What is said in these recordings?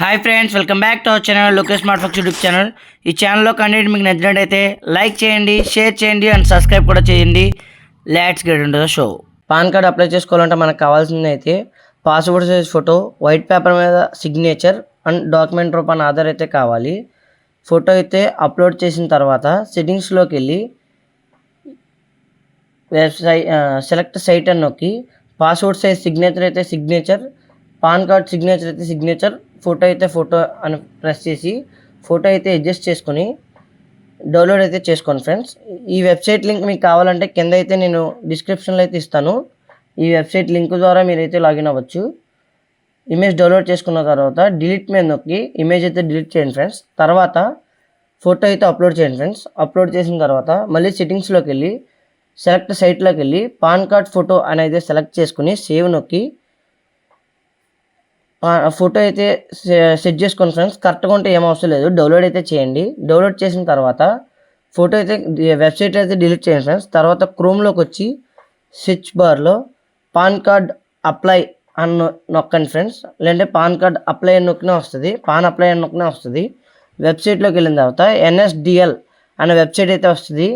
Hi friends, welcome back to our channel Lokesh smart fox YouTube channel. ఈ ఛానల్లో content మీకు నచ్చినట్టయితే లైక్ చేయండి, షేర్ చేయండి అండ్ సబ్స్క్రైబ్ కూడా చేయండి. Let's get into the show. Pan card apply చేసుకోవాలంటే మనకు కావాల్సింది అయితే passport size photo, white paper మీద సిగ్నేచర్ అండ్ డాక్యుమెంట్ రూపాన ఆధార్ అయితే కావాలి. ఫోటో అయితే అప్లోడ్ చేసిన తర్వాత సెట్టింగ్స్లోకి వెళ్ళి వెబ్సైట్ సెలెక్ట్ సైట్ అని నొక్కి పాస్పోర్ట్ సైజ్ సిగ్నేచర్ అయితే సిగ్నేచర్, పాన్ కార్డ్ సిగ్నేచర్ అయితే సిగ్నేచర్, ఫోటో అయితే ఫోటో అని ప్రెస్ చేసి ఫోటో అయితే అడ్జస్ట్ చేసుకొని డౌన్లోడ్ అయితే చేసుకోండి ఫ్రెండ్స్. ఈ వెబ్సైట్ లింక్ మీకు కావాలంటే కింద అయితే నేను డిస్క్రిప్షన్లో అయితే ఇస్తాను. ఈ వెబ్సైట్ లింక్ ద్వారా మీరైతే లాగిన్ అవ్వచ్చు. ఇమేజ్ డౌన్లోడ్ చేసుకున్న తర్వాత డిలీట్ మీద నొక్కి ఇమేజ్ అయితే డిలీట్ చేయండి ఫ్రెండ్స్. తర్వాత ఫోటో అయితే అప్లోడ్ చేయండి ఫ్రెండ్స్. అప్లోడ్ చేసిన తర్వాత మళ్ళీ సెట్టింగ్స్లోకి వెళ్ళి సెలెక్ట్ సైట్లోకి వెళ్ళి పాన్ కార్డ్ ఫోటో అనేది సెలెక్ట్ చేసుకుని సేవ్ నొక్కి ఫోటో అయితే సెట్ చేసుకోండి ఫ్రెండ్స్. కరెక్ట్గా ఉంటే ఏం అవసరం లేదు, డౌన్లోడ్ అయితే చేయండి. డౌన్లోడ్ చేసిన తర్వాత ఫోటో అయితే వెబ్సైట్ అయితే డిలీట్ చేయండి ఫ్రెండ్స్. తర్వాత క్రోమ్లోకి వచ్చి సెర్చ్ బార్లో పాన్ కార్డ్ అప్లై అని నొక్కండి ఫ్రెండ్స్. లేదంటే పాన్ కార్డ్ అప్లై అని నొక్కినా వస్తుంది, పాన్ అప్లై అని నొక్కినా వస్తుంది. వెబ్సైట్లోకి వెళ్ళిన తర్వాత NSDL అనే వెబ్సైట్ అయితే వస్తుంది.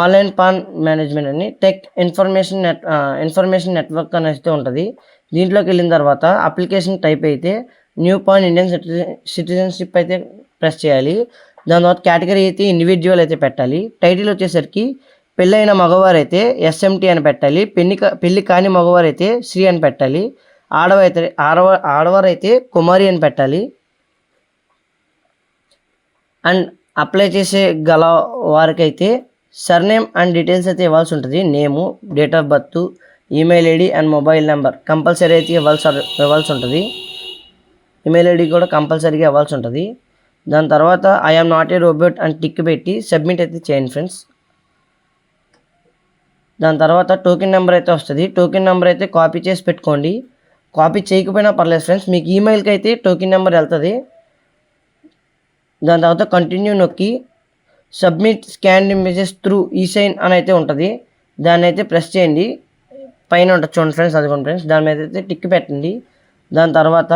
ఆన్లైన్ పాన్ మేనేజ్మెంట్ అని టెక్ ఇన్ఫర్మేషన్ నెట్వర్క్ అని అయితే ఉంటుంది. దీంట్లోకి వెళ్ళిన తర్వాత అప్లికేషన్ టైప్ అయితే న్యూ పాన్ ఇండియన్ సిటిజన్షిప్ అయితే ప్రెస్ చేయాలి. దాని తర్వాత కేటగిరీ అయితే ఇండివిజువల్ అయితే పెట్టాలి. టైటిల్ వచ్చేసరికి పెళ్ళైన మగవారు అయితే SMT అని పెట్టాలి, పెళ్ళి కాని మగవారు అయితే శ్రీ అని పెట్టాలి, ఆడవారు అయితే కుమారి అని పెట్టాలి. అండ్ అప్లై చేసే గల వారికైతే సర్నేమ్ అండ్ డీటెయిల్స్ అయితే ఇవ్వాల్సి ఉంటుంది. Name, date of birth, email ID and mobile number compulsory అయితే ఇవ్వాల్సి ఉంటుంది. ఈమెయిల్ ఐడి కూడా కంపల్సరీగా ఇవ్వాల్సి ఉంటుంది. దాని తర్వాత ఐఎమ్ నాట్ ఏ రోబోట్ అని టిక్ పెట్టి సబ్మిట్ అయితే చేయండి ఫ్రెండ్స్. దాని తర్వాత టోకెన్ నెంబర్ అయితే వస్తుంది. టోకెన్ నెంబర్ అయితే కాపీ చేసి పెట్టుకోండి. కాపీ చేయకపోయినా పర్లేదు ఫ్రెండ్స్, మీకు ఈమెయిల్కి అయితే టోకెన్ నెంబర్ వెళ్తుంది. దాని తర్వాత కంటిన్యూ నొక్కి సబ్మిట్ స్కాన్ ఇమేజెస్ త్రూ ఈసైన్ అని అయితే ఉంటుంది. దాన్ని అయితే ప్రెస్ చేయండి. పైన ఉంటుంది చూడండి ఫ్రెండ్స్, అదిగోండి ఫ్రెండ్స్, దాని మీద అయితే టిక్ పెట్టండి. దాని తర్వాత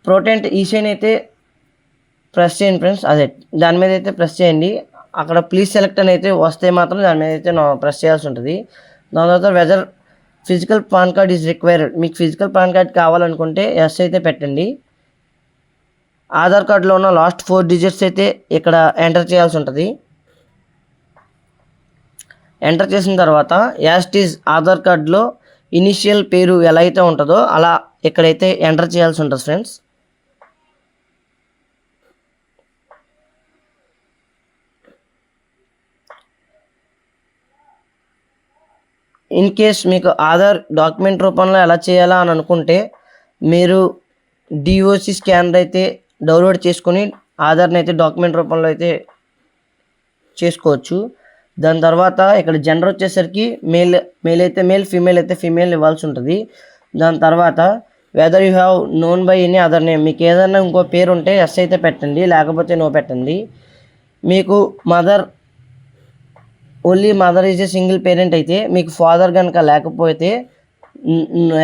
ప్రోటెంట్ ఈసైన్ అయితే ప్రెస్ చేయండి ఫ్రెండ్స్. అదే దాని మీద అయితే ప్రెస్ చేయండి. అక్కడ ప్లీజ్ సెలెక్ట్ అని అయితే వస్తే మాత్రం దాని మీద అయితే ప్రెస్ చేయాల్సి ఉంటుంది. దాని తర్వాత whether physical PAN card is required, మీకు ఫిజికల్ పాన్ కార్డ్ కావాలనుకుంటే ఎస్ అయితే పెట్టండి. ఆధార్ కార్డులో ఉన్న లాస్ట్ 4 డిజిట్స్ అయితే ఇక్కడ ఎంటర్ చేయాల్సి ఉంటుంది. ఎంటర్ చేసిన తర్వాత యాజ్ ఇట్ ఈజ్ ఆధార్ కార్డులో ఇనిషియల్ పేరు ఎలా అయితే ఉంటుందో అలా ఇక్కడైతే ఎంటర్ చేయాల్సి ఉంటుంది ఫ్రెండ్స్. ఇన్ కేస్ మీకు ఆధార్ డాక్యుమెంట్ రూపంలో ఎలా చేయాలా అని అనుకుంటే మీరు DOC స్కానర్ అయితే డౌన్లోడ్ చేసుకొని ఆధార్ని అయితే డాక్యుమెంట్ రూపంలో అయితే చేసుకోవచ్చు. దాని తర్వాత ఇక్కడ జెండర్ వచ్చేసరికి మేల్ అయితే మేల్, ఫీమేల్ అయితే ఫీమేల్ ఇవ్వాల్సి ఉంటుంది. దాని తర్వాత whether you have known by any other name, మీకు ఏదైనా ఇంకో పేరు ఉంటే ఎస్ అయితే పెట్టండి, లేకపోతే నో పెట్టండి. మీకు only mother is a single parent అయితే, మీకు ఫాదర్ కనుక లేకపోతే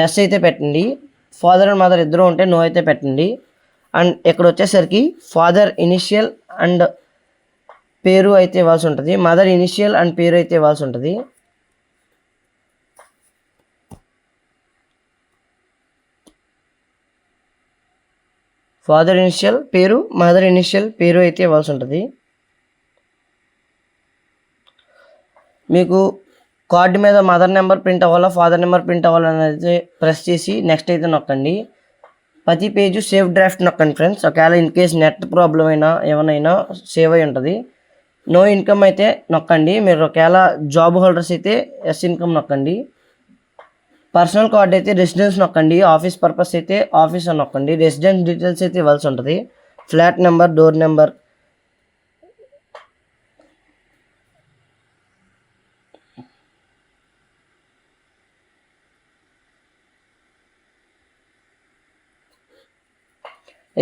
ఎస్ అయితే పెట్టండి. ఫాదర్ అండ్ మదర్ ఇద్దరు ఉంటే నో అయితే పెట్టండి. అండ్ ఇక్కడ వచ్చేసరికి ఫాదర్ ఇనిషియల్ అండ్ పేరు అయితే ఇవ్వాల్సి ఉంటుంది, మదర్ ఇనిషియల్ అండ్ పేరు అయితే ఇవ్వాల్సి ఉంటుంది. ఫాదర్ ఇనిషియల్ పేరు, మదర్ ఇనిషియల్ పేరు అయితే ఇవ్వాల్సి ఉంటుంది. మీకు కార్డు మీద మదర్ నెంబర్ ప్రింట్ అవ్వాలా, ఫాదర్ నెంబర్ ప్రింట్ అవ్వాలని అయితే ప్రెస్ చేసి నెక్స్ట్ అయితే నొక్కండి. ప్రతి పేజు సేవ్ డ్రాఫ్ట్ నొక్కండి ఫ్రెండ్స్. ఒకవేళ ఇన్ కేస్ నెట్ ప్రాబ్లం అయినా ఏమైనా సేవ్ అయి ఉంటుంది. నో ఇన్కమ్ అయితే నొక్కండి. మీరు ఒకవేళ జాబ్ హోల్డర్స్ అయితే ఎస్ ఇన్కమ్ నొక్కండి. పర్సనల్ కార్డ్ అయితే రెసిడెన్స్ నొక్కండి. ఆఫీస్ పర్పస్ అయితే ఆఫీస్ అని నొక్కండి. రెసిడెన్స్ డీటెయిల్స్ అయితే ఇవ్వాల్సి ఉంటుంది, ఫ్లాట్ నెంబర్, డోర్ నెంబర్.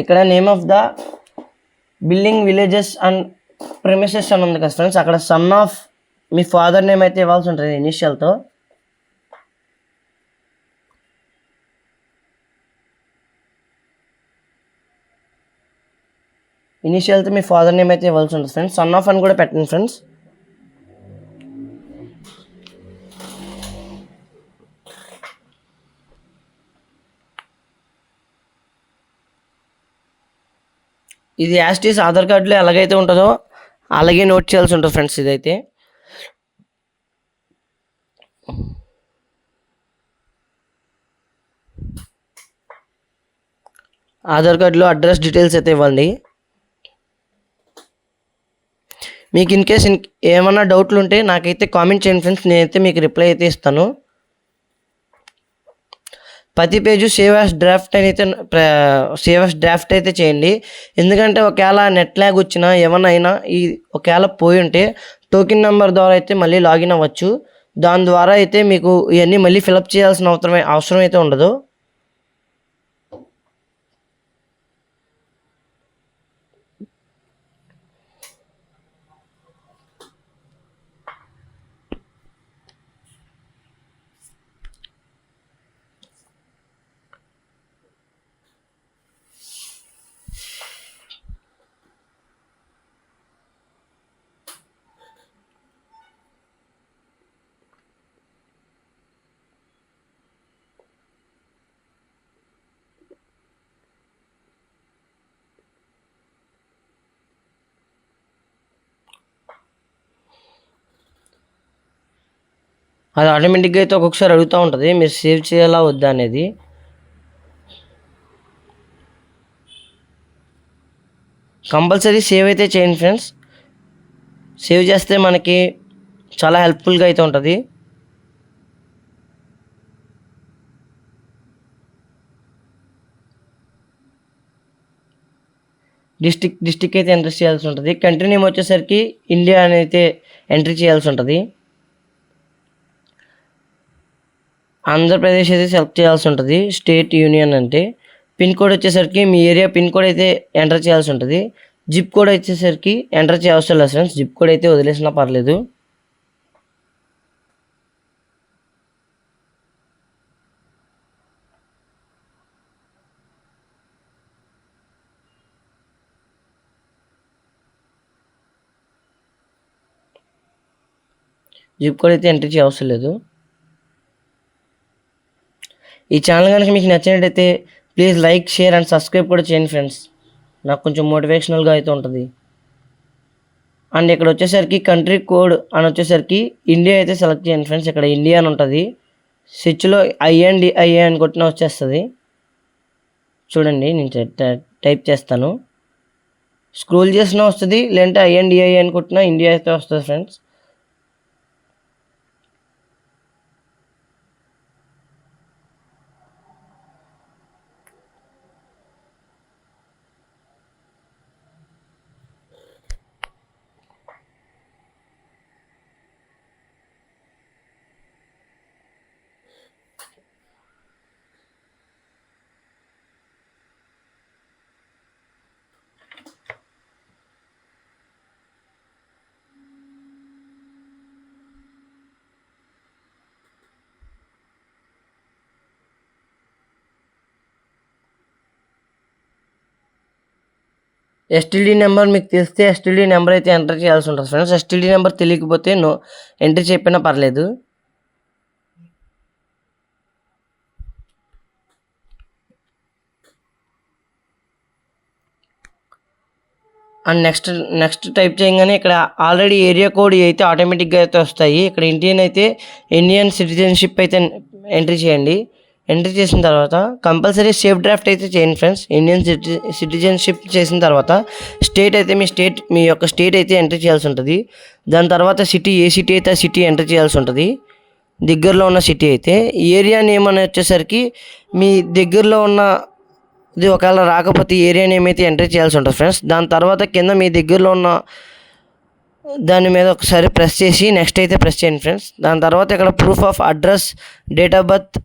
ఇక్కడ name of the building, villages and premises అని ఉంది కదా ఫ్రెండ్స్, అక్కడ son of me father name అయితే ఇవ్వాల్సి ఉంటుంది ఇనిషియల్తో. ఇనిషియల్తో మీ ఫాదర్ నేమ్ అయితే ఇవ్వాల్సి ఉంటుంది ఫ్రెండ్స్. సన్ ఆఫ్ అని కూడా పెట్టండి ఫ్రెండ్స్. ఇది యాస్టీస్ ఆధార్ కార్డులో ఎలాగైతే ఉంటుందో అలాగే నోట్ చేయాల్సి ఉంటుంది ఫ్రెండ్స్. ఇదైతే ఆధార్ కార్డులో అడ్రస్ డీటెయిల్స్ అయితే ఇవ్వండి. మీకు ఇన్ కేస్ ఏమైనా డౌట్లు ఉంటే నాకైతే కామెంట్ చేయండి ఫ్రెండ్స్, నేనైతే మీకు రిప్లై అయితే ఇస్తాను. ప్రతి పేజు సేవ్ యాస్ డ్రాఫ్ట్ అయితే చేయండి. ఎందుకంటే ఒకవేళ నెట్ ల్యాగ్ వచ్చినా ఏమన్నా అయినా ఒకవేళ పోయి ఉంటే టోకెన్ నెంబర్ ద్వారా అయితే మళ్ళీ లాగిన్ అవ్వచ్చు. దాని ద్వారా అయితే మీకు ఇవన్నీ మళ్ళీ ఫిలప్ చేయాల్సిన అవసరం అయితే ఉండదు. అది ఆటోమేటిక్గా అయితే ఒక్కొక్కసారి అడుగుతూ ఉంటుంది మీరు సేవ్ చేయాలా వద్దా అనేది. కంపల్సరీ సేవ్ అయితే చేయండి ఫ్రెండ్స్. సేవ్ చేస్తే మనకి చాలా హెల్ప్ఫుల్గా అయితే ఉంటుంది. డిస్టిక్ అయితే ఎంట్రీ చేయాల్సి ఉంటుంది. కంట్రీ నేమ్ వచ్చేసరికి ఇండియా అని అయితే ఎంట్రీ చేయాల్సి ఉంటుంది. ఆంధ్రప్రదేశ్ అయితే సెలెక్ట్ చేయాల్సి ఉంటుంది. స్టేట్ యూనియన్ అంటే పిన్ కోడ్ వచ్చేసరికి మీ ఏరియా పిన్ కోడ్ అయితే ఎంటర్ చేయాల్సి ఉంటుంది. జిప్ కోడ్ వచ్చేసరికి ఎంటర్ చేయవసరం లేదు ఫ్రెండ్స్, జిప్ కోడ్ అయితే వదిలేసినా పర్లేదు. జిప్ కోడ్ అయితే ఎంటర్ చేయవసరం లేదు. ఈ ఛానల్ కనుక మీకు నచ్చినట్టయితే please like, share and subscribe కూడా చేయండి ఫ్రెండ్స్, నాకు కొంచెం మోటివేషనల్గా అయితే ఉంటుంది. అండ్ ఇక్కడ వచ్చేసరికి కంట్రీ కోడ్ అని వచ్చేసరికి ఇండియా అయితే సెలెక్ట్ చేయండి ఫ్రెండ్స్. ఇక్కడ ఇండియా అని ఉంటుంది. స్విచ్లో ఐఎన్డిఐఏ అని కొట్టినా వచ్చేస్తుంది. చూడండి నేను టైప్ చేస్తాను, స్క్రోల్ చేసినా వస్తుంది, లేదంటే ఐఎన్డిఐఏ అని కొట్టినా ఇండియా అయితే వస్తుంది ఫ్రెండ్స్. ఎస్టీడీ నెంబర్ మీకు తెలిస్తే ఎస్టీడీ నెంబర్ అయితే ఎంటర్ చేయాల్సి ఉంటుంది ఫ్రెండ్స్. ఎస్టీడీ నెంబర్ తెలియకపోతే ఎంట్రీ చెప్పినా పర్లేదు. అండ్ నెక్స్ట్ టైప్ చేయగానే ఇక్కడ ఆల్రెడీ ఏరియా కోడ్ అయితే ఆటోమేటిక్గా అయితే వస్తాయి. ఇక్కడ ఇండియన్ సిటిజన్షిప్ అయితే ఎంట్రీ చేయండి. ఎంట్రీ చేసిన తర్వాత కంపల్సరీ సేవ్ డ్రాఫ్ట్ అయితే చేయండి ఫ్రెండ్స్. ఇండియన్ సిటిజన్షిప్ చేసిన తర్వాత మీ యొక్క స్టేట్ అయితే ఎంట్రీ చేయాల్సి ఉంటుంది. దాని తర్వాత సిటీ, ఏ సిటీ అయితే ఆ సిటీ ఎంట్రీ చేయాల్సి ఉంటుంది. దగ్గరలో ఉన్న సిటీ అయితే ఏరియా నేమ్ అని వచ్చేసరికి మీ దగ్గరలో ఉన్న ఇది ఒకవేళ రాకపోతే ఏరియా నేమ్ అయితే ఎంట్రీ చేయాల్సి ఉంటుంది ఫ్రెండ్స్. దాని తర్వాత కింద మీ దగ్గరలో ఉన్న దాని మీద ఒకసారి ప్రెస్ చేసి నెక్స్ట్ అయితే ప్రెస్ చేయండి ఫ్రెండ్స్. దాని తర్వాత ఇక్కడ proof of address, date of birth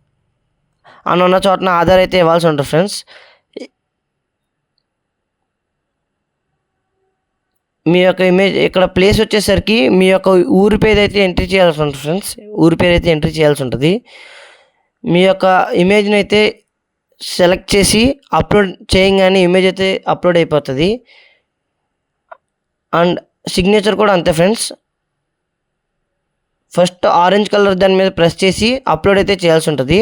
అని ఉన్న చోటన ఆధార్ అయితే ఇవ్వాల్సి ఉంటుంది ఫ్రెండ్స్. మీ యొక్క ఇమేజ్ ఇక్కడ ప్లేస్ వచ్చేసరికి మీ యొక్క ఊరి పేరు అయితే ఎంట్రీ చేయాల్సి ఉంటుంది ఫ్రెండ్స్. ఊరి పేరు అయితే ఎంట్రీ చేయాల్సి ఉంటుంది. మీ యొక్క ఇమేజ్ని అయితే సెలెక్ట్ చేసి అప్లోడ్ చేయగానే ఇమేజ్ అయితే అప్లోడ్ అయిపోతుంది. అండ్ సిగ్నేచర్ కూడా అంతే ఫ్రెండ్స్. ఫస్ట్ ఆరెంజ్ కలర్ దాని మీద ప్రెస్ చేసి అప్లోడ్ అయితే చేయాల్సి ఉంటుంది.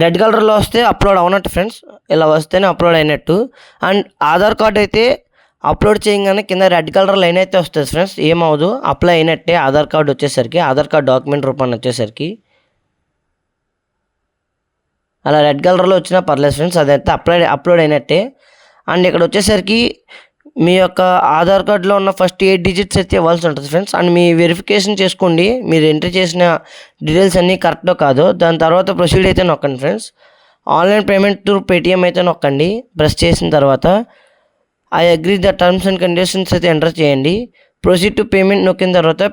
రెడ్ కలర్లో వస్తే అప్లోడ్ అవునట్టు ఫ్రెండ్స్, ఇలా వస్తేనే అప్లోడ్ అయినట్టు. అండ్ ఆధార్ కార్డ్ అయితే అప్లోడ్ చేయగానే కింద రెడ్ కలర్ లైన్ అయితే వస్తుంది ఫ్రెండ్స్, ఏమవుదు, అప్లై అయినట్టే. ఆధార్ కార్డ్ వచ్చేసరికి, ఆధార్ కార్డ్ డాక్యుమెంట్ రూపాన్ని వచ్చేసరికి అలా రెడ్ కలర్లో వచ్చినా పర్లేదు ఫ్రెండ్స్, అదైతే అప్లోడ్ అయినట్టే. అండ్ ఇక్కడ వచ్చేసరికి మీ యొక్క ఆధార్ కార్డులో ఉన్న ఫస్ట్ 8 డిజిట్స్ అయితే ఇవ్వాల్సి ఉంటుంది ఫ్రెండ్స్. అండ్ మీ వెరిఫికేషన్ చేసుకోండి, మీరు ఎంటర్ చేసిన డీటెయిల్స్ అన్నీ కరెక్టో కాదో. దాని తర్వాత ప్రొసీడ్ అయితే నొక్కండి friends. Online payment through Paytm అయితే నొక్కండి. ప్రెస్ చేసిన తర్వాత I agree the terms and conditions అయితే ఎంటర్ చేయండి. ప్రొసీడ్ టు పేమెంట్ నొక్కిన తర్వాత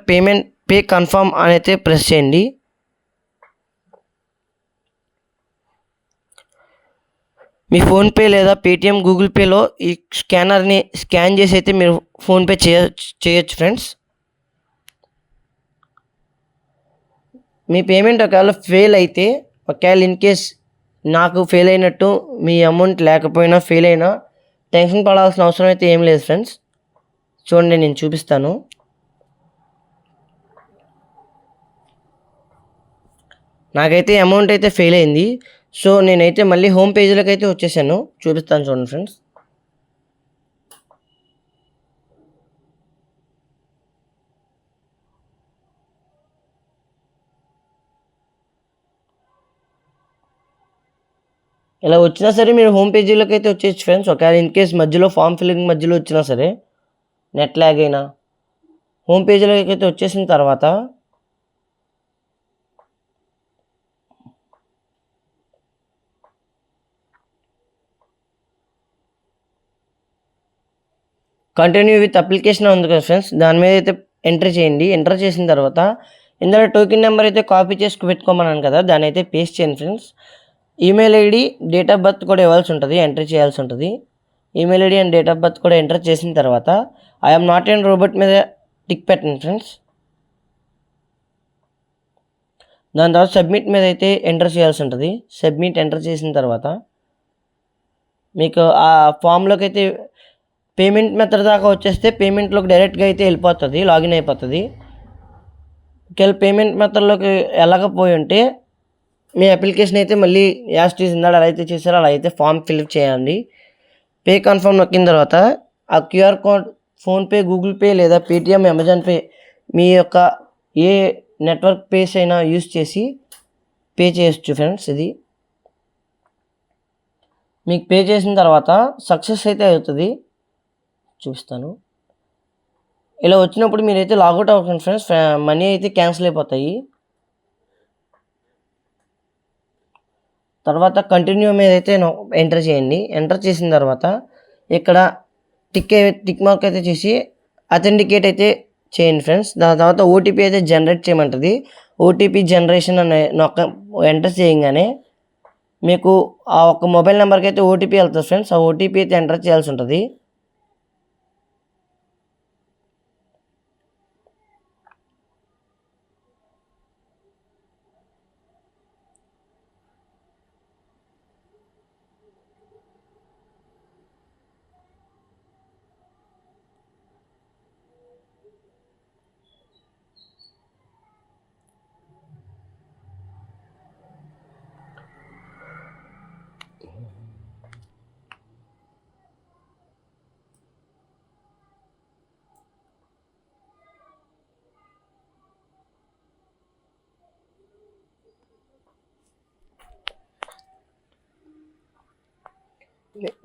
పే కన్ఫర్మ్ అని అయితే ప్రెస్ చేయండి. మీ ఫోన్పే లేదా పేటిఎం, గూగుల్ పేలో ఈ స్కానర్ని స్కాన్ చేసి అయితే మీరు ఫోన్పే చేయొచ్చు ఫ్రెండ్స్. మీ పేమెంట్ ఒకవేళ ఫెయిల్ అయితే, ఒకవేళ ఇన్ కేస్ నాకు ఫెయిల్ అయినట్టు మీ అమౌంట్ లేకపోయినా ఫెయిల్ అయినా టెన్షన్ పడాల్సిన అవసరం అయితే ఏం లేదు ఫ్రెండ్స్. చూడండి, నేను చూపిస్తాను. నాకైతే అమౌంట్ అయితే ఫెయిల్ అయింది. సో నేనైతే మళ్ళీ హోమ్ పేజీలోకి అయితే వచ్చేసాను, చూపిస్తాను చూడండి ఫ్రెండ్స్. ఇలా వచ్చినా సరే మీరు హోమ్ పేజీలోకి అయితే వచ్చేయచ్చు ఫ్రెండ్స్. ఒకవేళ ఇన్ కేస్ మధ్యలో ఫామ్ ఫిల్లింగ్ మధ్యలో వచ్చినా సరే, నెట్ ల్యాగ్ అయినా, హోమ్ పేజీలోకి అయితే వచ్చేసిన తర్వాత కంటిన్యూ విత్ అప్లికేషన్ ఉంది కదా ఫ్రెండ్స్, దాని మీద అయితే ఎంటర్ చేయండి. ఎంటర్ చేసిన తర్వాత ఇందులో టోకెన్ నెంబర్ అయితే కాపీ చేసి పెట్టుకోమన్నాను కదా, దాన్ని అయితే పేస్ట్ చేయండి friends. Email ID, date of birth కూడా ఇవ్వాల్సి ఉంటుంది, ఎంటర్ చేయాల్సి ఉంటుంది. Email ID and date of birth కూడా ఎంటర్ చేసిన తర్వాత ఐఎమ్ నాట్ ఎన్ రోబోట్ మీద టిక్ పెట్టండి ఫ్రెండ్స్. దాని తర్వాత సబ్మిట్ మీద అయితే ఎంటర్ చేయాల్సి ఉంటుంది. సబ్మిట్ ఎంటర్ చేసిన తర్వాత మీకు ఆ ఫామ్లోకి అయితే పేమెంట్ మెథడ్ దాకా వచ్చేస్తే పేమెంట్లోకి డైరెక్ట్గా అయితే వెళ్ళిపోతుంది, లాగిన్ అయిపోతుంది. ఒకవేళ పేమెంట్ మెథడ్లోకి వెళ్ళకపోయి ఉంటే మీ అప్లికేషన్ అయితే మళ్ళీ యాజ్ టీజ్ ఇందాక అలా అయితే చేశారో అలా అయితే ఫామ్ ఫిల్అప్ చేయండి. పే కన్ఫర్మ్ నొక్కిన తర్వాత ఆ QR code PhonePe, Google pay లేదా పేటిఎం, అమెజాన్ పే మీ యొక్క ఏ నెట్వర్క్ పేస్ అయినా యూస్ చేసి పే చేయొచ్చు ఫ్రెండ్స్. ఇది మీకు పే చేసిన తర్వాత సక్సెస్ అయితే అవుతుంది, చూపిస్తాను. ఇలా వచ్చినప్పుడు మీరైతే లాగౌట్ అవ్వకండి ఫ్రెండ్స్, మనీ అయితే క్యాన్సిల్ అయిపోతాయి. తర్వాత కంటిన్యూ మీద అయితే ఎంటర్ చేయండి. ఎంటర్ చేసిన తర్వాత ఇక్కడ టిక్ మార్క్ అయితే చేసి అథెంటికేట్ అయితే చేయండి ఫ్రెండ్స్. దాని తర్వాత ఓటీపీ అయితే జనరేట్ చేయమంటుంది. ఓటీపీ జనరేషన్ అనే ఎంటర్ చేయగానే మీకు ఆ ఒక మొబైల్ నెంబర్కి అయితే ఓటీపీ వెళ్తుంది ఫ్రెండ్స్. ఆ ఓటీపీ అయితే ఎంటర్ చేయాల్సి ఉంటుంది.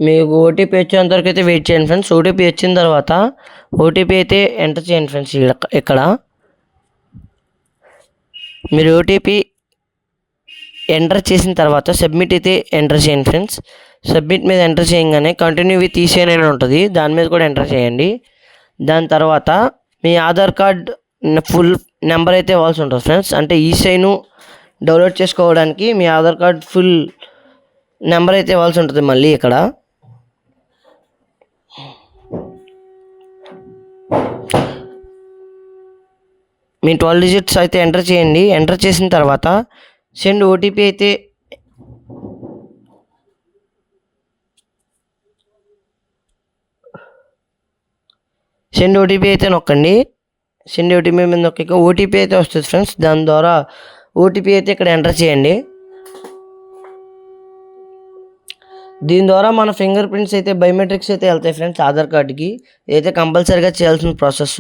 మీకు ఓటీపీ వచ్చేంత వరకు అయితే వెయిట్ చేయండి ఫ్రెండ్స్. ఓటీపీ వచ్చిన తర్వాత ఓటీపీ అయితే ఎంటర్ చేయండి ఫ్రెండ్స్. ఇక్కడ మీరు ఓటీపీ ఎంటర్ చేసిన తర్వాత సబ్మిట్ అయితే ఎంటర్ చేయండి ఫ్రెండ్స్. సబ్మిట్ మీద ఎంటర్ చేయగానే కంటిన్యూ విత్ ఈసీఐ అని ఉంటుంది, దాని మీద కూడా ఎంటర్ చేయండి. దాని తర్వాత మీ ఆధార్ కార్డ్ ఫుల్ నెంబర్ అయితే ఇవ్వాల్సి ఉంటుంది ఫ్రెండ్స్. అంటే ఈసీఐను డౌన్లోడ్ చేసుకోవడానికి మీ ఆధార్ కార్డ్ ఫుల్ నెంబర్ అయితే ఇవ్వాల్సి ఉంటుంది. మళ్ళీ ఇక్కడ మీ 12 డిజిట్స్ అయితే ఎంటర్ చేయండి. ఎంటర్ చేసిన తర్వాత సెండ్ ఓటీపీ అయితే సెండ్ ఓటీపీ అయితే నొక్కండి. సెండ్ ఓటీపీ మీద నొక్కాక ఓటీపీ అయితే వస్తుంది ఫ్రెండ్స్. దాని ద్వారా ఓటీపీ అయితే ఇక్కడ ఎంటర్ చేయండి. దీని ద్వారా మన ఫింగర్ ప్రింట్స్ అయితే బయోమెట్రిక్స్ అయితే వెళ్తాయి ఫ్రెండ్స్ ఆధార్ కార్డుకి. ఇదైతే కంపల్సరీగా చేయాల్సిన ప్రాసెస్.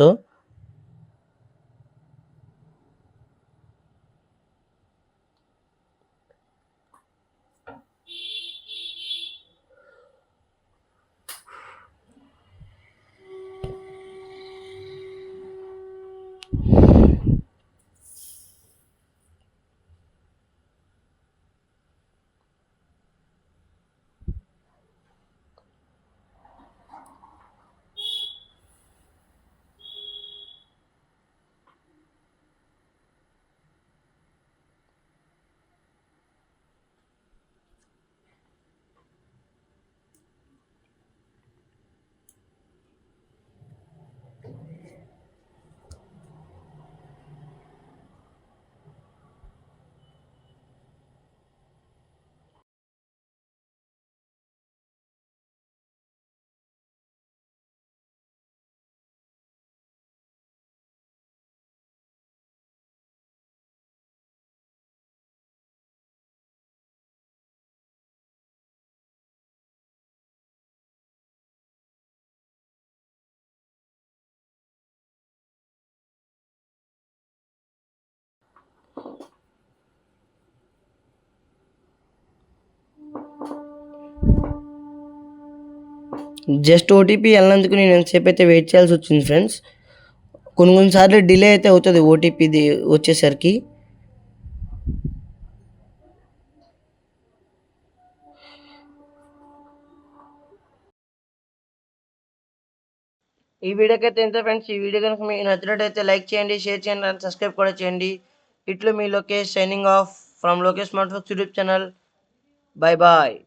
జస్ట్ ఓటీపీ వెళ్ళినందుకు నేను ఎంతసేపు అయితే వెయిట్ చేయాల్సి వచ్చింది ఫ్రెండ్స్. కొన్నిసార్లు డిలే అయితే అవుతుంది ఓటీపీది వచ్చేసరికి. ఈ వీడియోకి అయితే ఎంత ఫ్రెండ్స్. ఈ వీడియో కనుక మీకు నచ్చినట్టయితే లైక్ చేయండి, షేర్ చేయండి అండ్ సబ్స్క్రైబ్ కూడా చేయండి. ఇట్లు మీ Lokesh signing off from Lokesh smart folks YouTube channel. Bye bye.